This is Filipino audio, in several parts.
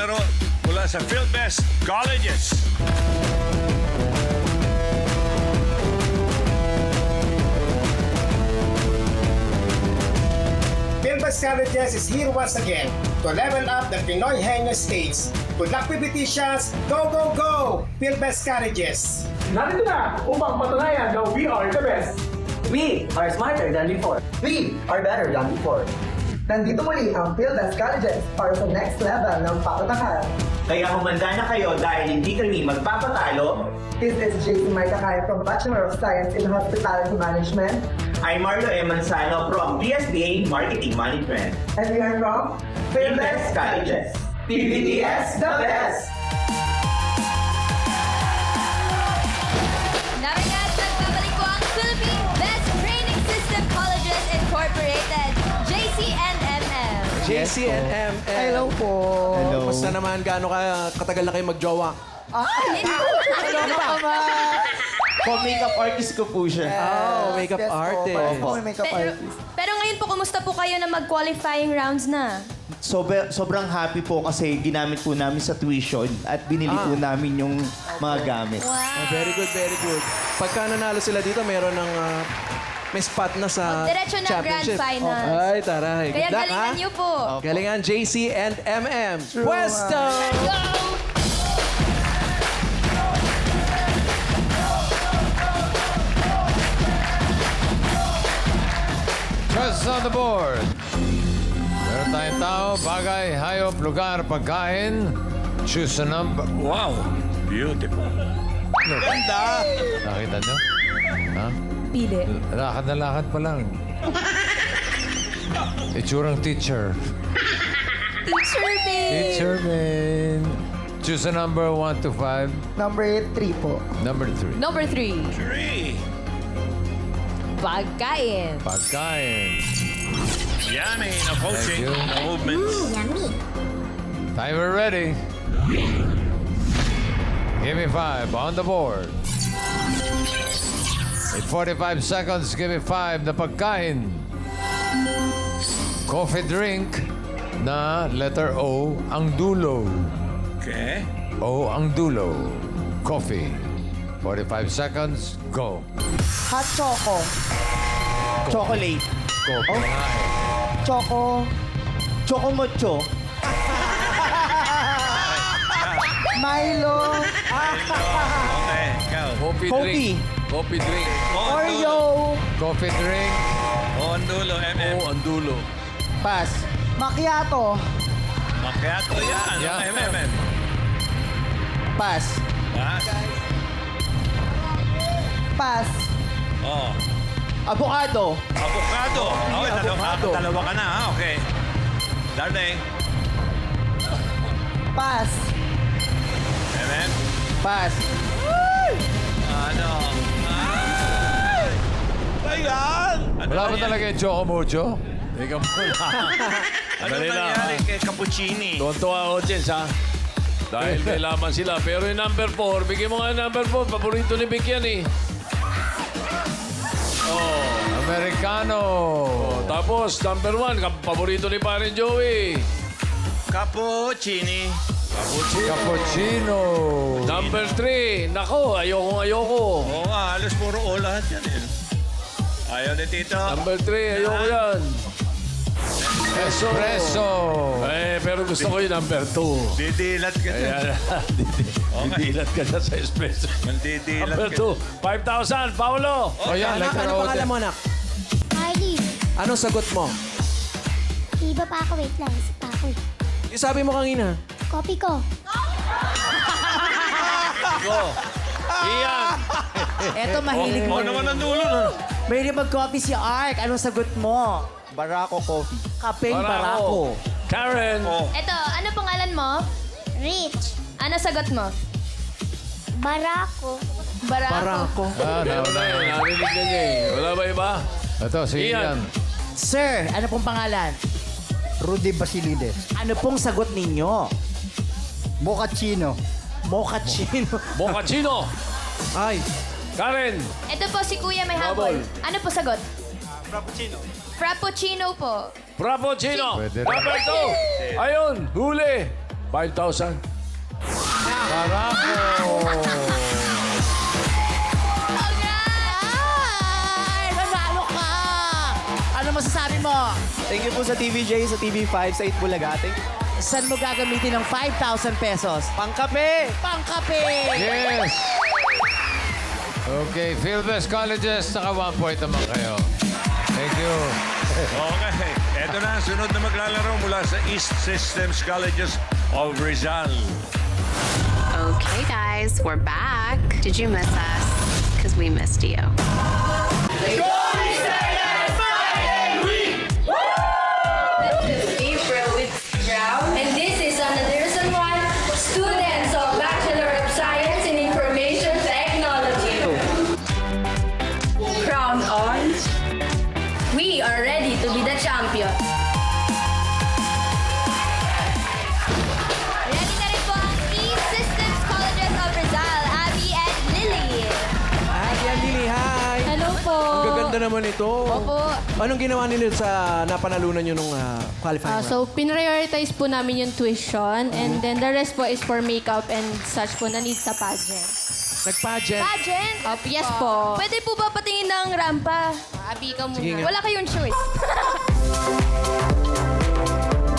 laro mula sa PhilBest Colleges. PhilBest Colleges is here once again to level up the Pinoy Henyo States. Good luck PBTicians! Go, go, go! PhilBest Colleges! Narito na upang patunayan na we are the best. We are smarter than before. We are better than before. Nandito muli ang PhilBest Colleges para sa next level ng pakatakan. Kaya humanda na kayo dahil hindi kami magpapatalo. This is JC Martakay from Bachelor of Science in Hospitality Management. I'm Marlo E. Manzano from BSBA Marketing Management. And we are from PhilBest Colleges. PBTS the best! Naringat, nagbabalik po ang Philippine Best Training System Colleges Incorporated, JCNMM. JCNM. Hello po. Hello. Basta naman, gaano katagal na kayo magjowa? Hello pa. Co-makeup artist ko po siya. Oh, makeup artist. Opo, makeup artist. Pero ngayon po, kumusta po kayo na mag-qualifying rounds na? Sobrang happy po kasi ginamit po namin sa tuition at binili po namin yung mga gamit. Oh, very good, very good. Pagka nanalo sila dito, meron ng may spot na sa Diretso na Grand championship. Finals. Ay, taray. Kaya Good luck, galingan ha? niyo po. Galingan JC and MM. Pwesto! Go! Choices on the board. Meron tayong tao, bagay, hayop, lugar, pagkain. Choose a number. Wow! Beautiful. Ganda! Nakita nyo? Ha? Pili. Lakad na lakad pa lang. Itsurang teacher. Teacher babe! Teacher, man. Choose a number 1 to 5. number 3 po. Number 3. Number 3. 3. Pagkain. Pagkain. Yummy na coaching Thank you. movements. Timer ready. Give me 5 on the board. In 45 seconds, give me 5 na pagkain. Coffee drink na letter O ang dulo. Okay. O ang dulo. Coffee. 45 seconds, go. Hot choco. Chocolate. Coffee nga eh. Choco. Choco mocho. Milo. Okay, ikaw. Coffee Coffee. drink. Coffee drink. Oreo. Coffee drink. O, ang dulo, MM. O ang dulo. Pass. Macchiato. Macchiato yan. Yeah. MM. Pass. Pass. Pass. Oh. Avocado. Avocado. Okay, avocado. dalawa ka na, ha? Okay. Darling. Pass. MM. Pass. Ano? Ayan! Ano Wala ba talaga yung Choco Mucho? Teka muna. Ano nangyari kay Cappuccini? Tonto audience, ha? Dahil may laman sila. Pero yung number 4, bigyan mo nga yung number 4. Paborito ni Vic yan, eh. Americano. Tapos, number 1, paborito ni Parin Joey. Cappuccini. Cappuccino. Number 3, nako, ayoko. Oo nga, halos puro O lahat yan eh. Ayaw ni Tito. Number 3, ayoko yan. Espresso. Pero gusto ko yung number 2. Didilat ka dyan. Ayan, didilat ka na sa espresso. Mandidilat Number ka. 2, 5,000, Paolo. O yan, Anak, letter ano O. pangalan mo, anak? Marley, Anong sagot mo? iba pa ako. Wait lang, isa pa ako. Yung sabi mo kanina. Copy ko. Go. Iyan. Eto, mahilig O naman ang dulo. No? Mahilig mag-coffee si Ark. Anong sagot mo? Barako coffee. Kapeng Barako. barako. Karen. Oh. Eto, ano pangalan mo? Rich. Ano sagot mo? Barako. Barako. Barako. Meron na yun. Narinig na niya eh. Wala ba iba? Ito, si Ian. Ian. Sir, ano pong pangalan? Rudy Basilides. Ano pong sagot ninyo? Mochaccino. Mochaccino. Mochaccino. Ay, Karen. Ito po si Kuya may Bubble. habol. Ano po sagot? Frappuccino po. Frappuccino. Pwede rin. Number 2. Ayun, huli. 5,000. Barako. Ay, nanalo ka! Ano masasabi mo? Thank you po sa TVJ, sa TV5, sa Itbulaga. Saan mo gagamitin ng 5,000 pesos? Pangkape! Pangkape! Yes! Okay, PhilBest Colleges, naka 1 point naman kayo. Thank you. Okay. Ito na ang sunod na maglalaro mula sa East Systems Colleges of Rizal. Okay, guys, we're back. Did you miss us? Because we missed you. And this is on the Anderson 1, students of Bachelor of Science in Information Technology. Crown on. We are ready to be the champion. Ready na rin po ang East Systems Colleges of Rizal, Abby and Lily. Abby and Lily, hi! Hello po. Ang gaganda naman ito. Opo. Anong ginawa nila sa napanalunan nyo nung qualifying round? So, pinrioritize po namin yung tuition and then the rest po is for makeup and such po na needs sa pageant. Nag-pageant? Pageant? Yes po. Pwede po ba patingin ng rampa? Abi ka muna. Sige nga. Wala kayong choice.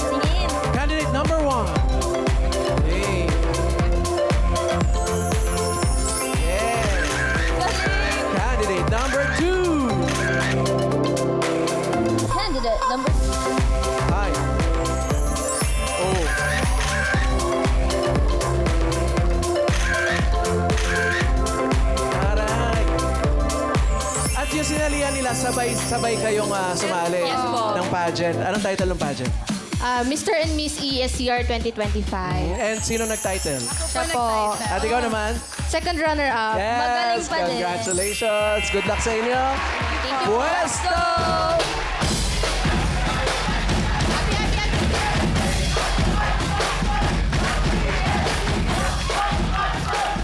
Tingin. Candidate number 1. Hey. Yeah. Candidate number 2. Candidate number... Hi. Oh. Aray. At yung sinalihan nila, sabay kayong sumali Yes po. ng pageant. Anong title ng pageant? Mr. and Miss ESCR 2025. And sino nag-title? Siya po. At ikaw naman? Second runner-up. Magaling Yes! pa din. Congratulations! Good luck sa inyo! Thank you. Puesto!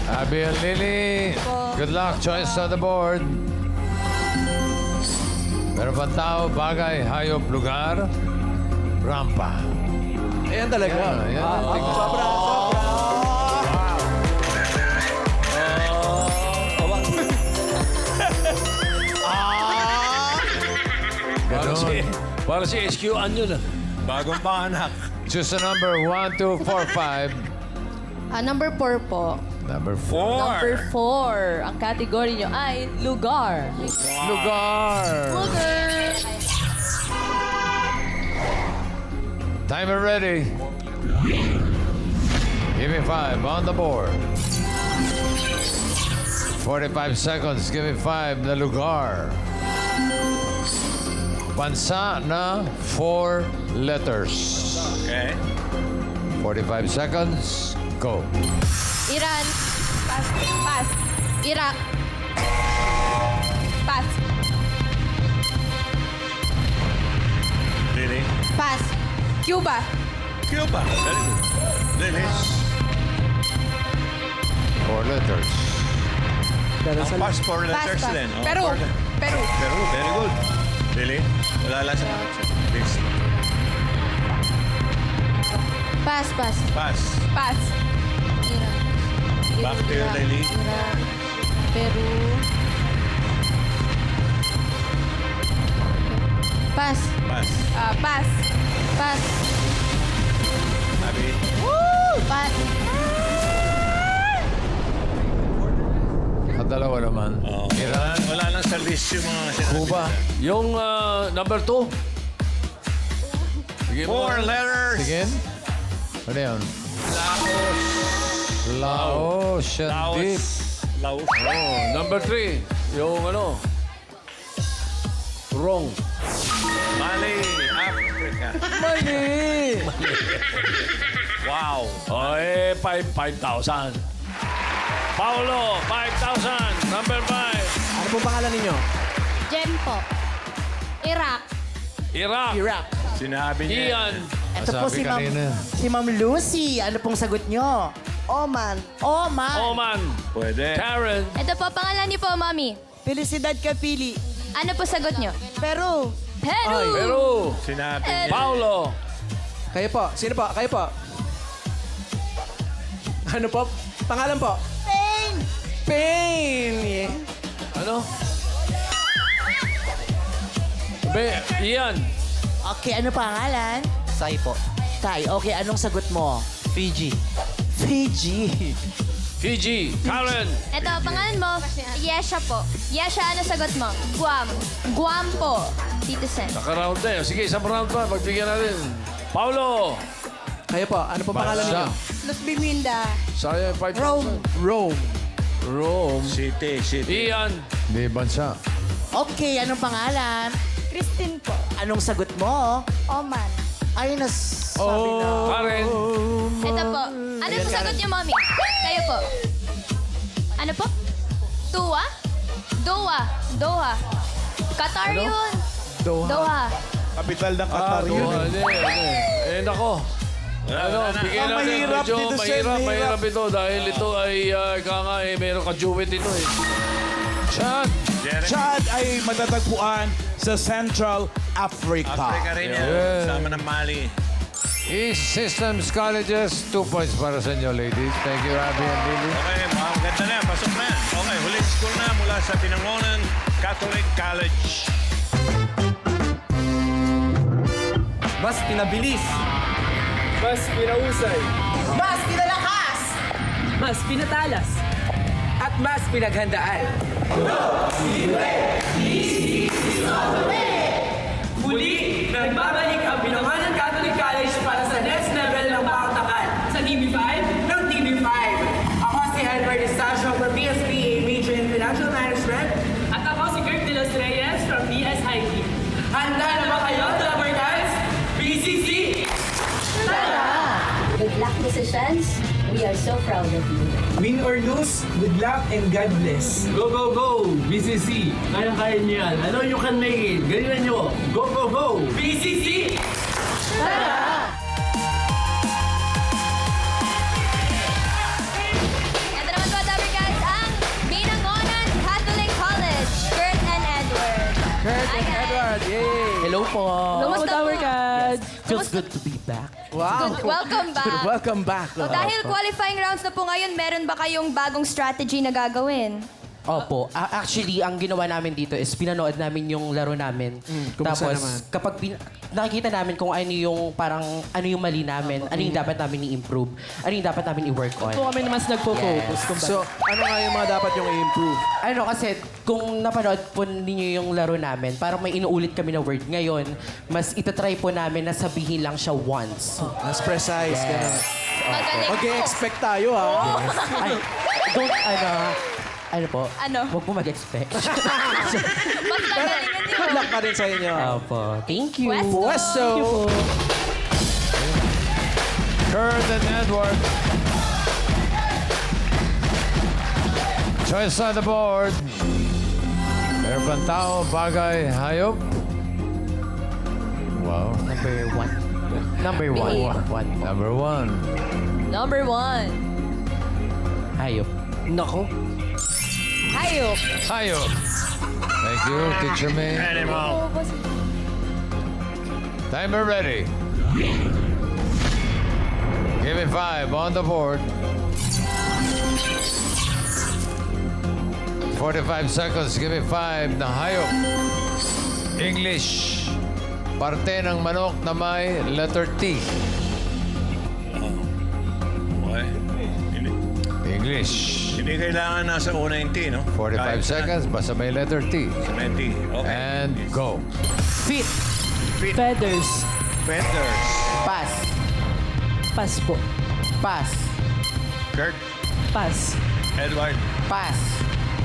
Abby and Lily, good luck. Choice on the board. Meron pa tao, bagay, hayop, lugar, rampa. Ayan talaga. Ayan, tingnan. Sobra. Ganon. Para si SQ Anyo na. Bagong panganak. Choose a number 1, 2, 4, 5. Number 4 po. Number 4. Number 4. Ang category nyo ay lugar. Lugar. Lugar. Timer ready. Give me 5 on the board. 45 seconds. Give me 5 na lugar. Bansa na 4 letters. Okay. 45 seconds. Go. Iran. Pass. Pass. Iraq. Pass. Lily. Pass. Cuba. Cuba. Very good. Lily. 4 letters. Ang pass 4 letters Pass. din. Oh, Peru. 4 letters. Peru. Peru. Very good. Lily. Wala lang sa... Please. Pass. Pass. Pass. Pass. Iraq. Back to you, Lily. Iraq. Peru. Pass. Pass. Pass. Pass. Abby. Pass. Ang dalawa naman. Oh. Iran. Wala lang sa list yung mga sinabi. Cuba. Yung number 2. Bigyan mo 4 letters. Sige. Ano yun? Laos. Shandip. Laos. Oh, number 3. Yung ano? Wrong. Mali. Africa. Mali! Wow. Oh, 5,000. Paulo, 5,000. Number 5. Ano pong pangalan ninyo? Jem po. Iraq. Iraq. Iraq. Sinabi niya. Ian. Ito po Sabi si Ma'am, kanina. si Ma'am Lucy. Ano pong sagot nyo? Oman. Oman. Oman. Pwede. Karen. Ito po, pangalan niyo po, Mami. Felicidad Kapili. Ano po sagot niyo? Peru. Peru. Peru. Sinabi niya. Paulo. Kayo po. Sino po? Kayo po. Ano po? Pangalan po? Pain! Pain! Yeah. Ano? Ian. Okay, ano pangalan? Sai po. Sai. Okay, anong sagot mo? Fiji. Fiji. Fiji. Karen. Ito, pangalan mo, Yesha po. Yesha, ano sagot mo? Guam. Guam po. Tito Sen. Naka-round na yun. Sige, isang round pa. Pagbigyan natin. Paulo. Kayo po, ano po pangalan Bansa. niyo? Luz Biminda. Sayang 5,000. Rome. Rome. City. Ian. Di bansa. Okay, anong pangalan? Christine po. Anong sagot mo? Oman. Ay, nasabi na. Karen. Ito po. Ano po sagot niyo, Mommy? Kayo po. Ano po? Tua? Doha. Doha. Qatar yun. Doha. Kapital ng Qatar yun. Nako. Bigyan natin. mahirap Medyo dito, Sen, mahirap ito dahil ito ay meron ka-duet ito eh. Chad. Chad ay matatagpuan sa Central Africa. Africa rin yan. Yeah. Sama ng Mali. East Systems Colleges, 2 points para sa inyo, ladies. Thank you, Abby and Lily. Okay, mga ganda na yan. Pasok na yan. Okay, huling school na mula sa Binangonan Catholic College. Mas pinabilis. Mas pinausay. Mas pinalakas! mas pinatalas, at mas pinaghandaan. Muli, nagbabalik ang Binangonan Catholic College para sa next level ng pakatakan sa TV5 ng TV5. Ako si Edward Estacio from BSBA Major in Financial Management. At ako si Kurt De Los Reyes from BSIT. Handa na ba kayo, Lover Guys? BCC! Good luck, musicians. We are so proud of you. Win or lose, good luck and God bless. Go, go, go! BCC! Kaya-kaya niyo yan. I know you can make it. Ganyan nyo. Go, go, go! BCC! Ito naman po, Lover Guys, ang Binangonan Catholic College. Kurt and Edward. Kurt and Edward, yay! Hello po. Kumusta po? Feels good to be back. Wow! Good. Welcome back. Welcome back. O, dahil qualifying rounds na po ngayon, meron ba kayong bagong strategy na gagawin? Opo. Actually, ang ginawa namin dito is pinanood namin yung laro namin. kumusta Tapos, naman? kapag nakikita namin kung ano yung parang ano yung mali namin, ano yung dapat namin i-improve, ano yung dapat namin i-work on. Po kami naman nagpo-focus. Yes. So, ano nga yung mga dapat yung i-improve? Ano kasi, kung napanood po ninyo yung laro namin, parang may inuulit kami na word. Ngayon, mas itatry po namin na sabihin lang siya once. Mas precise. ganun. Magaling po. Mag-expect tayo, ha? Ay, don't, ano po? Ano? Huwag po mag-expect. Mas magaling Good yun. luck pa rin sa inyo. Opo. Thank you. Pwesto. Kurt and Edward. Choice on the board. Meron pang tao, bagay, hayop. Wow. Number one. Number one. Number one. Number 1. Hayop. Nako. Hayop. Hayop. Thank you, Teacher May. Animal. Timer ready. Give me 5 on the board. 45 seconds. Give me 5 na hayop. English. Parte ng manok na may letter T. Okay. English. Hindi kailangan nasa una yung T, no? 45 Kahit seconds. Basta may letter T. Sa may T. Okay. And go. Feet. Feet. Feathers. Feathers. Pass. Pass po. Pass. Kurt. Pass. Edward. Pass.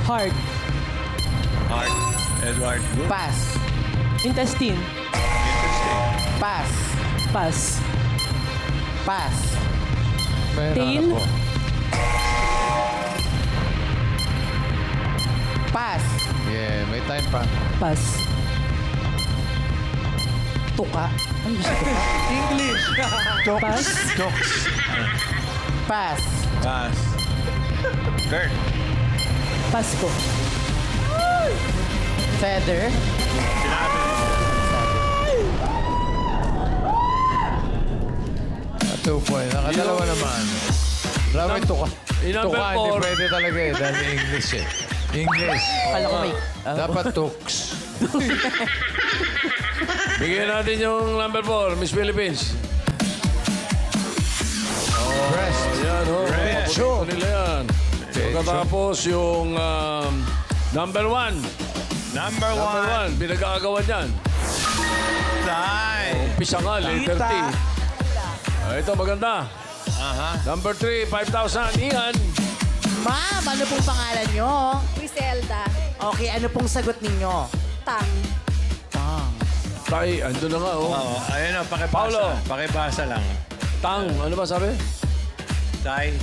Heart. Art. Edward. Good. Pass. Intestine. Interesting. Pass. Pass. Pass. May Tail. nahanap po. Pass. Yeah, may time pa. Pass. Tuka. Ano gusto ko? English. Pass. Pass. Pass. Kurt. Pass po. Feather. Sinabi. 2 points. Nakadalawa naman. Sabi, Yung number tuka, hindi 4. pwede talaga eh. Dahil English eh. English. Kala ko may... Dapat tooks. Bigyan natin yung number 4, Miss Philippines. Breast. Ayan, ho. Paborito nila yan. Pagkatapos yung number 1. Number Number 1, 1. pinag-aagawan yan. Umpisa nga, letter T. Ito, maganda. Number 3, 5,000. Ian. Ma'am, ano pong pangalan nyo? Griselda. Okay, ano pong sagot ninyo? Tang. Tay, ando na nga, oh. Oo, ayun o, pakibasa. Paulo. Pakibasa lang. Tang, ano ba sabi? Tay.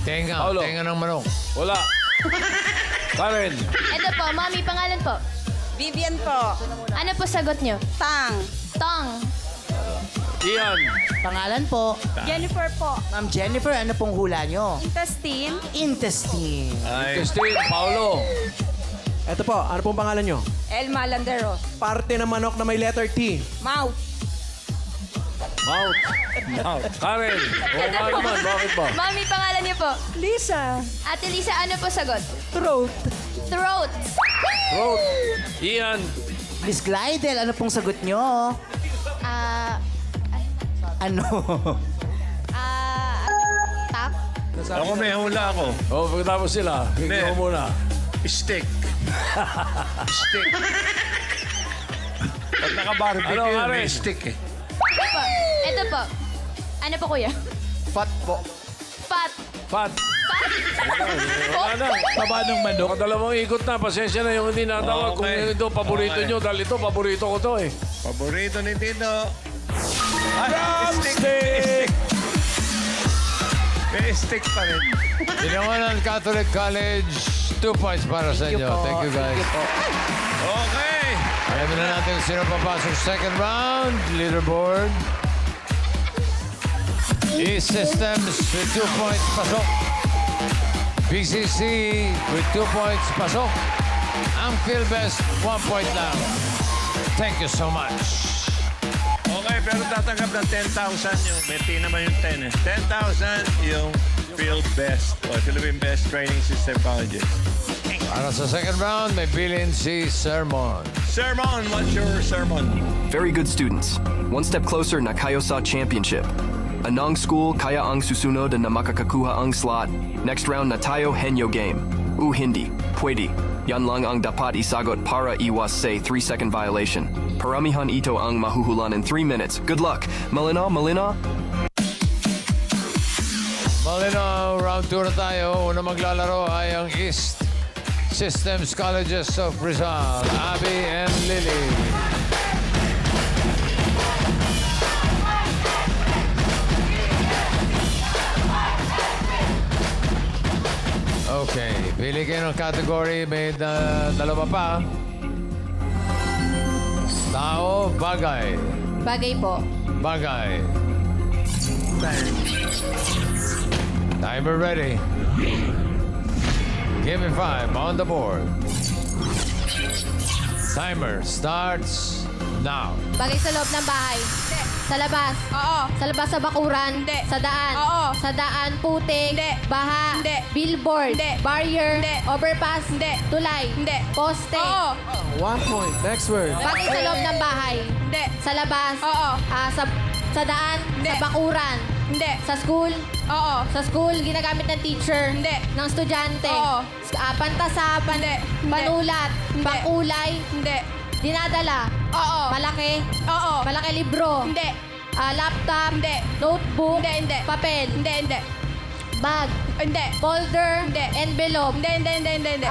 Tenga. Paulo. Tenga ng manok. Wala. Karen. Ito po, Mami, pangalan po. Vivian po. Ano po sagot nyo? Tang. Tong. Ian. Pangalan po. Jennifer po. Ma'am Jennifer, ano pong hula nyo? Intestine. Intestine. Christine. Paulo. Ito po, ano pong pangalan nyo? Elma Landero. Parte ng manok na may letter T. Mouth. Mouth. Karen. Oo nga naman, bakit ba? Mami, pangalan niyo po. Lisa. Ate Lisa, ano po sagot? Throat. Throat. Throat. Ian. Miss Glidel, ano pong sagot nyo? Ano? Tak. Ako may hula ako. Oh, pagkatapos sila, bigyan mo muna. Stick. Stick. Pag naka-barbecue, Ano, Karen? may stick eh. Ito po. Ito po. Ano po, kuya? Fat po. Pat. Fat. Wala na. Taba ng manok. Nakadalawang ikot na. Pasensya na yung hindi natawag. Kung Okay. ito, paborito Okay. nyo. Dahil ito, paborito ko to eh. Paborito ni Tito. Stick. May stick pa rin. Binangonan Catholic College. 2 points para sa inyo. Thank you, guys. Okay. Alamin na natin kung sino papasok sa second round. Leaderboard. E-Systems with 2 points. Pasok. BCC with 2 points. Pasok. Ang PhilBest, 1 point lang. Thank you so much. Okay, pero tatanggap ng 10,000 yung may T naman yung 10 eh. 10,000 yung Field Best o Philippine Best Training System Colleges. Para sa second round, may bilin si Sermon. Sermon, what's your sermon? Very good students. One step closer na kayo sa championship. Anong school kaya ang susunod na makakakuha ang slot. Next round na tayo henyo game. Hindi. Pwede. Yan lang ang dapat isagot para iwas sa 3-second violation. Paramihan ito ang mahuhulan in 3 minutes. Good luck. Malinaw, malinaw? Malinaw, round 2 na tayo. Una maglalaro ay ang East Systems Colleges of Rizal, Abby and Lily. Okay, pili kayo ng category. May dalawa pa. Tao, bagay. Bagay po. Bagay. Timer ready. Give me 5 on the board. Timer starts now. Bagay sa loob ng bahay. Sa labas. Oo. Sa labas sa bakuran. Hindi. Sa daan. Oo. Sa daan, puting. Hindi. Baha. Hindi. Billboard. Hindi. Barrier. Hindi. Overpass. Hindi. Tulay. Hindi. Poste. Oo. 1 point. Next word. Bagay sa loob ng bahay. Hindi. Sa labas. Oo. Sa daan. Hindi. Sa bakuran. Hindi. Sa school. Oo. Sa school, ginagamit ng teacher. Hindi. Ng estudyante. Oo. Pantasap. Hindi. Panulat. Hindi. Pangkulay. Hindi. Dinadala. Oo. Malaki. Oo. Malaki libro. Hindi. Laptop. Hindi. Notebook. Hindi. Papel. Hindi. Bag. Hindi. Folder. Hindi. Envelope. Hindi.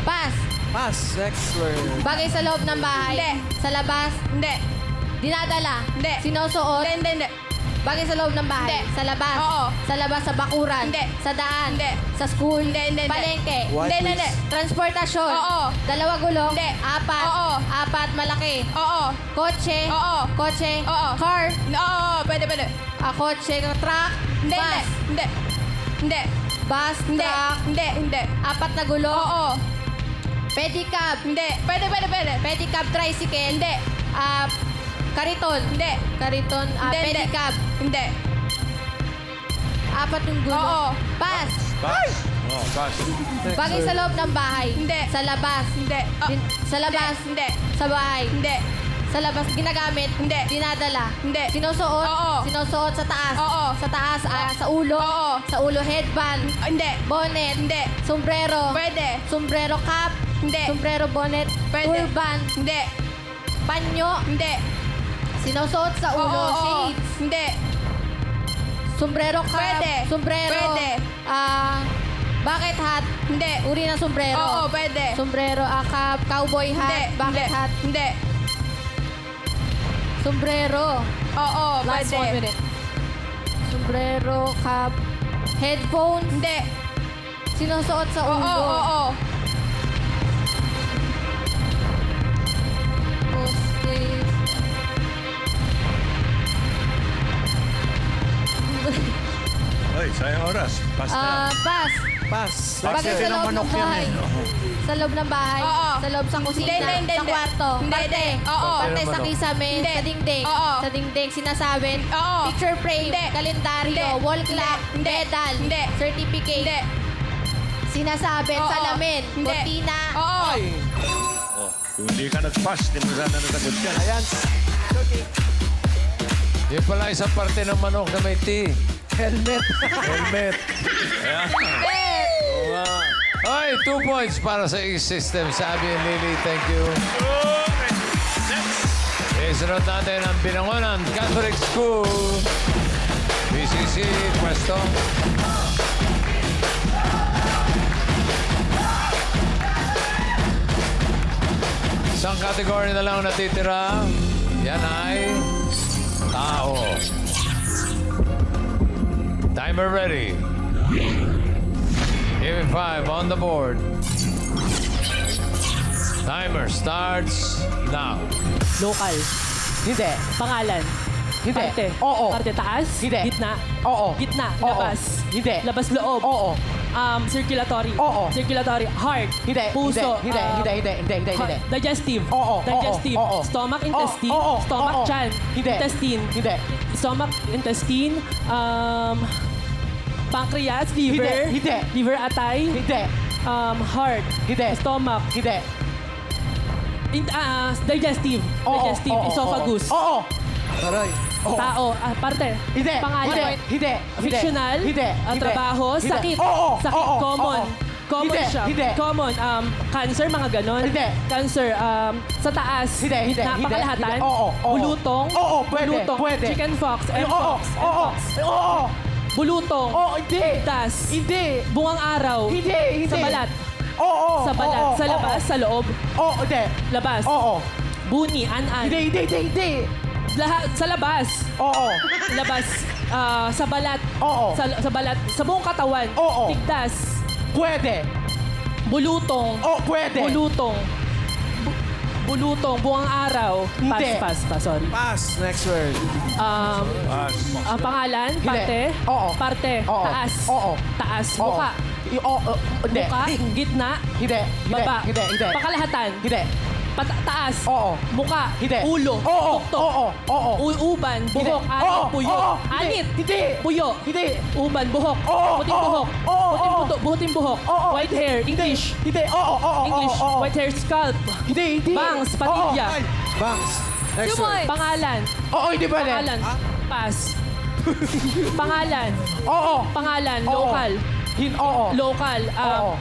Pass. Pass. Next word. Bagay sa loob ng bahay. Hindi. Sa labas. Hindi. Dinadala. Hindi. Sinusuot. Hindi. Bagay sa loob ng bahay. Hindi. Sa labas. Oo. Sa labas sa bakuran. Hindi. Sa daan. Hindi. Sa school. Hindi. Palengke. What, Hindi. please? Transportasyon. Oo. 2 gulong. Hindi. 4. Oo. 4 malaki. Oo. Kotse. Oo. Kotse. Oo. Car. Oo. Pwede. Kotse. Truck. Hindi. Bus. Hindi. Bus. Hindi. Truck. Hindi. 4 na gulong. Oo. Pedicab. Hindi. Pwede. Pedicab tricycle. Hindi. Kariton. Hindi. Kariton. Hindi. Pedicab. Hindi. Apat yung gulo. Oo. Pass. Pass. Oh, pass. Bagay sa loob ng bahay. Hindi. Sa labas. Hindi. Sa labas. Hindi. Sa bahay. Hindi. Sa labas. Ginagamit. Hindi. Dinadala. Hindi. Sinusuot. Oo. Sinusuot sa taas. Oo. Sa taas. Sa ulo. Oo. Sa ulo. Headband. Hindi. Bonnet. Hindi. Sombrero. Pwede. Sombrero cap. Hindi. Sombrero bonnet. Pwede. Turban. Hindi. Panyo. Hindi. Sinusuot sa ulo. Oo. Shades. Hindi. Sombrero cap. Pwede. Sombrero. Pwede. Bucket hat. Hindi. Uri ng sombrero. Oo, pwede. Sombrero, cap, cowboy hat, Hindi. bucket Hindi. hat, Hindi. sombrero. Oo, Last pwede. 1 minute. Sombrero, cap, headphones. Hindi. Sinusuot sa Oo, ulo. oo. Postage. Ay, sayang oras. Pass na. Pass. Pass. Bagay sa loob ng bahay. Sa loob ng bahay. Oo. Sa loob sa kusina. Hindi. Sa kwarto. Hindi. Parte. Oo. Parte sa Hindi. kisame. Hindi. Sa dingding. Oo. Sa dingding. Sinasabit. Oo. Picture frame. Hindi. Kalendaryo. Hindi. Wall clock. Hindi. Medal. Hindi. Certificate. Hindi. Sinasabit. Oo. Salamin. Hindi. Cortina. Oo. Oh, kung hindi ka nag-pass, di mo sana nasagot yan. Ayan. Yung pala isang parte ng manok na may T. Helmet. Helmet. Ayan. Oo nga. Ay, 2 points para sa E-System. Sabi and Lily, thank you. Okay. Next. Isunod natin ang Binangonan Catholic School. BCC, pwesto. Isang category na lang natitira. Yan ay tao. Timer ready. Give me 5 on the board. Timer starts now. Local. Hindi. Pangalan. Hindi. Parte. Oo. Parte taas. Hindi. Gitna. Oo. Gitna. Oo. Labas. Hindi. Labas loob. Oo. Circulatory. Oo. Circulatory. Heart. Hindi. Puso. Hindi. Digestive. Oo. Digestive. Oo. Stomach, intestine. Oo. Stomach, Oo. chan. Hindi. Intestine. Hindi. Stomach, intestine. Pancreas, liver. Hindi. Liver, atay. Hindi. Heart. Hindi. Stomach. Hindi. Digestive. Oo. Digestive. Oo. Esophagus. Oo. Aray. Oo. Tao. Parte. Hindi. Pangalan. Hindi. Fictional. Hindi. Trabaho. Hindi. Sakit. Oo. Sakit. Oo. Common. Oo. Common Hindi. siya. Hindi. Common. Cancer, mga ganon. Hindi. Cancer. Sa taas. Hindi. Na pakalahatan. Hindi. Oo. Bulutong. Oo. Pwede. Bulutong. Pwede. Chicken fox. Oo. M-fox. Oo. M-fox. Oo. Bulutong. Oo. Hindi. Das. Hindi. Bungang araw. Hindi. Sa balat. Oo. Sa balat. Oo. Sa labas. Sa loob. Oo. Hindi. Labas. Oo. Buni. An-an. Hindi. Lahat. Sa labas. Oo. Labas. Sa balat. Oo. Sa balat. Sa buong katawan. Oo. Tigdas. Pwede. Bulutong. Oo. Pwede. Bulutong. Bulutong. Buwang araw. Hindi. Pass. Sorry. Pass. Next word. Pass. Ang pangalan? Hindi. Parte? Oo. Parte. Oo. Taas. Oo. Taas. Oo. Muka. Oo. Hindi. Muka. Gitna. Hindi. Baba. Hindi. Pakalahatan. Hindi. Taas. Oo. Muka. Hindi. Ulo. Oo. Tuktok. Oo. Uban. Buhok. Hindi. Anit. Oo. Puyo. Oo. Anit. Hindi. Puyo. Hindi. Uban. Buhok. Oo. Puting buhok. Oo. Buhuting buhok. Oo. White hair. English. Hindi. Oo. English. White hair scalp. Hindi. Bangs. Patilya. Bangs. Next word. Pangalan. Oo. Hindi pwede. Pangalan. Pass. Pangalan. Oo. Pangalan. Oo. Local. Oo. Local. Oo.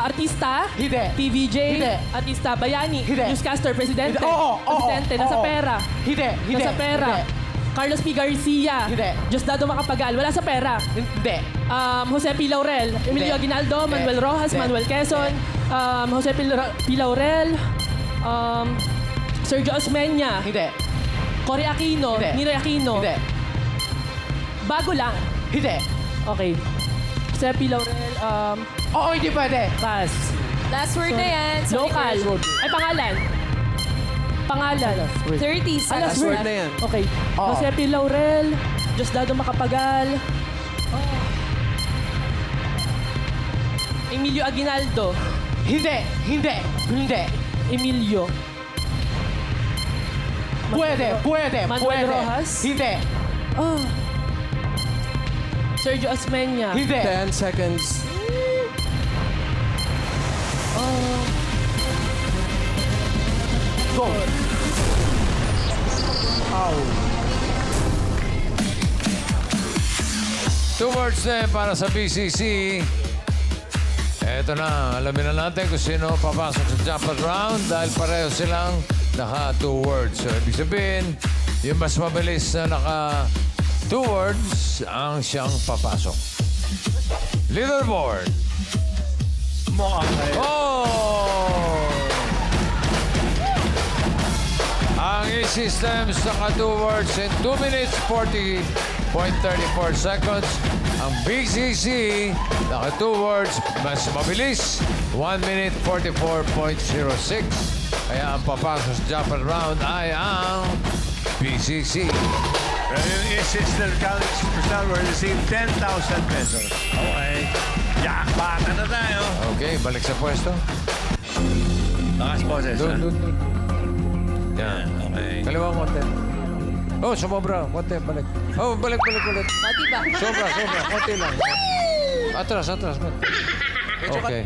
Artista. Hindi. TVJ. Hindi. Artista. Bayani. Hindi. Newscaster. Presidente. Hindi. Oo. Presidente. Nasa Oo. pera. Hindi. Nasa pera. Carlos P. Garcia. Hindi. Diosdado Macapagal. Wala sa pera. Hindi. Jose P. Laurel. Emilio Aguinaldo. Manuel Rojas. Hindi. Manuel Quezon. Jose P. Laurel. Sergio Osmeña. Hindi. Cory Aquino. Hindi. Ninoy Aquino. Hindi. Bago lang. Hindi. Okay. Jose P. Laurel. Oo. Hindi pwede. Pass. Last word na yan. Local. Ay, pangalan. Pangalan. 30 Ah, last word. na yan. Okay. Oo. Jose P. Laurel. Diosdado Macapagal. Emilio Aguinaldo. Hindi. Emilio. Pwede. Manuel Rojas. Hindi. Oh. Sergio Osmeña. Hindi. 10 seconds. Go. Ow. 2 words din para sa BCC. Eto na, alamin na natin kung sino papasok sa jackpot round dahil pareho silang naka 2 words. So, ibig sabihin, yung mas mabilis na naka 2 words ang siyang papasok. Leaderboard. Oh! Ang E-Systems naka 2 words in 2 minutes 40.34 seconds. Ang BCC naka 2 words, mas mabilis, 1 minute 44.06. Kaya ang papasok sa jackpot round ay ang BCC. Pero yung E-System College Superstar will receive 10,000 pesos. Okay. Jackpot na tayo. Okay, balik sa pwesto. Lakas boses, ha? Doon. Yan. Okay. Kaliwa konti. Oh, sumobra. Konti, balik. Oh, balik. Pati ba? Sobra. Konti lang. Atras. Okay.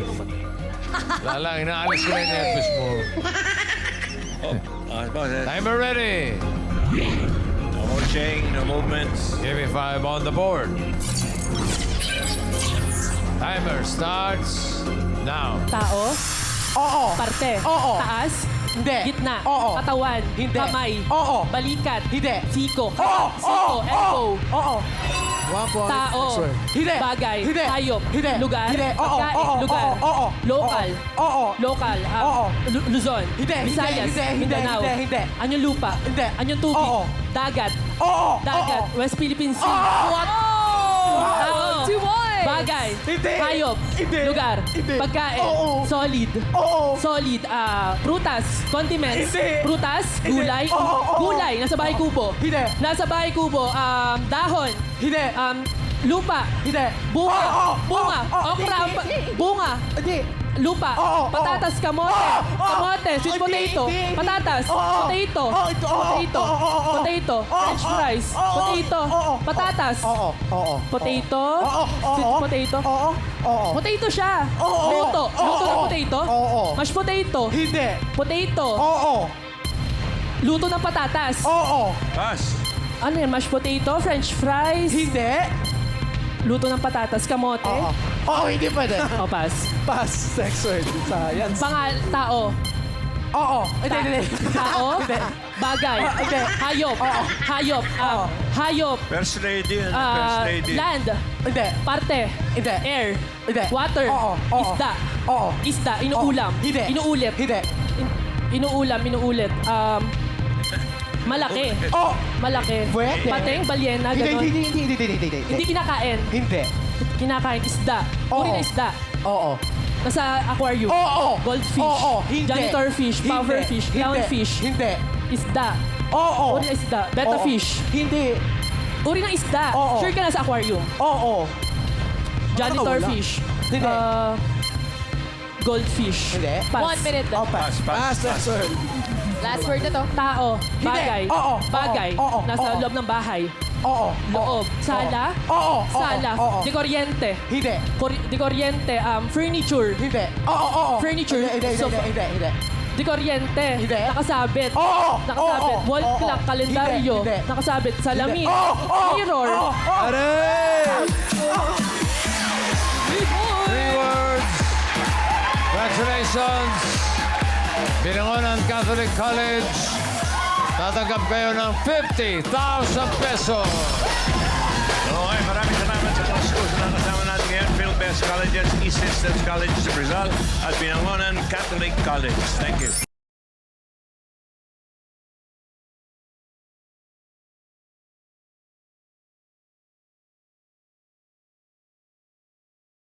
Lala, inaalis ko na yung nervous mo. Oh, lakas boses. Timer ready. No motion, no movements. Give me 5 on the board. Timer starts now. Tao. Oo. Parte. Oo. Taas. Hindi. Gitna. Oo. Katawan. Hindi. Kamay. Oo. Balikat. Hindi. Siko. Oo. Siko. Elbow. Oo. 1 point. Tao. Next word. Hindi. Bagay. Hindi. Hayop. Hindi. Lugar. Hindi. Oo. Pagkain. Oo. Lugar. Oo. Local. Oo. Local. Oo. Luzon. Hindi. Visayas. Hindi. Mindanao. Hindi. Anyong lupa. Hindi. Anyong tubig. Oo. Dagat. Oo. Dagat. Oo. West Philippine Sea. Oo. Tao. 2 points. Bagay. Hindi. Hayop. Hindi. Lugar. Hindi. Pagkain. Oo. Solid. Oo. Solid. Prutas. Condiments. Hindi. Prutas. Hindi. Gulay. Oo. Gulay. Nasa bahay kubo. Hindi. Nasa bahay kubo. Dahon. Hindi. Lupa. Hindi. Bunga. Oo. Bunga. Oo. Okra. Hindi. Bunga. Hindi. Lupa. Oo. Patatas. Kamote. Oo. Kamote. Sweet Hindi. potato. Hindi. Patatas. Oo. Potato. Oo. Ito. Oo. Potato. Oo. Potato. Oo. French fries. Oo. Potato. Oo. Patatas. Oo. Oo. Potato. Oo. Sweet Oo. potato. Oo. Oo. Potato siya. Oo. Luto. Oo. Luto ng Oo. potato. Oo. Mashed potato. Hindi. Potato. Oo. Luto ng patatas. Oo. Pass. Ano yan? Mashed potato, french fries. Hindi. Luto ng patatas, kamote. Oo. Oo, hindi pwede. O, pass. Pass. Next word. Science. Tao. Oo. Hindi. Tao. Hindi. Bagay. Hindi. Hayop. Oo. Hayop. Oo. Hayop. First lady, ano? First lady. Land. Hindi. Parte. Hindi. Air. Hindi. Water. Oo. Oo. Isda. Oo. Isda. Inuulam. Hindi. Inuulit. Hindi. Inuulit. Malaki. Oo. Malaki. Pwede. Pateng, balyena, gano'n. Hindi kinakain. Hindi. Kinakain. Isda. Oo. Uri na isda. Oo. Nasa aquarium. Oo. Goldfish. Oo. Hindi. Janitor fish. Hindi. Puffer fish. Clownfish. Hindi. Isda. Oo. Uri na isda. Betta Oo. fish. Hindi. Uri ng isda. Oo. Sure ka na sa aquarium. Oo. Janitor wala? fish. Hindi. Goldfish. Hindi. Pass. 1 minute. Oh, pass. Pass. Next word. Last word na to. Tao. Bagay. Oo. Bagay. Oo. Nasa Oo. loob ng bahay. Oo. Loob. Sala. Oo. Sala. Oo. Di kuryente. Hindi. Di kuryente. Furniture. Hindi. Oo. Furniture. Hindi. Sofa. Hindi. Di kuryente. Hindi. Nakasabit. Oo. Nakasabit. Oo. Wall Oo. clock. Kalendaryo. Hindi. Nakasabit. Salamin. Oo. Mirror. Aray! 3 words. Congratulations. Binangonan Catholic College. Tatanggap kayo ng 50,000 pesos. Okay, maraming salamat sa mga schools na kasama natin ngayon. PhilBest Colleges, E-Systems College sa Rizal at Binangonan Catholic College. Thank you.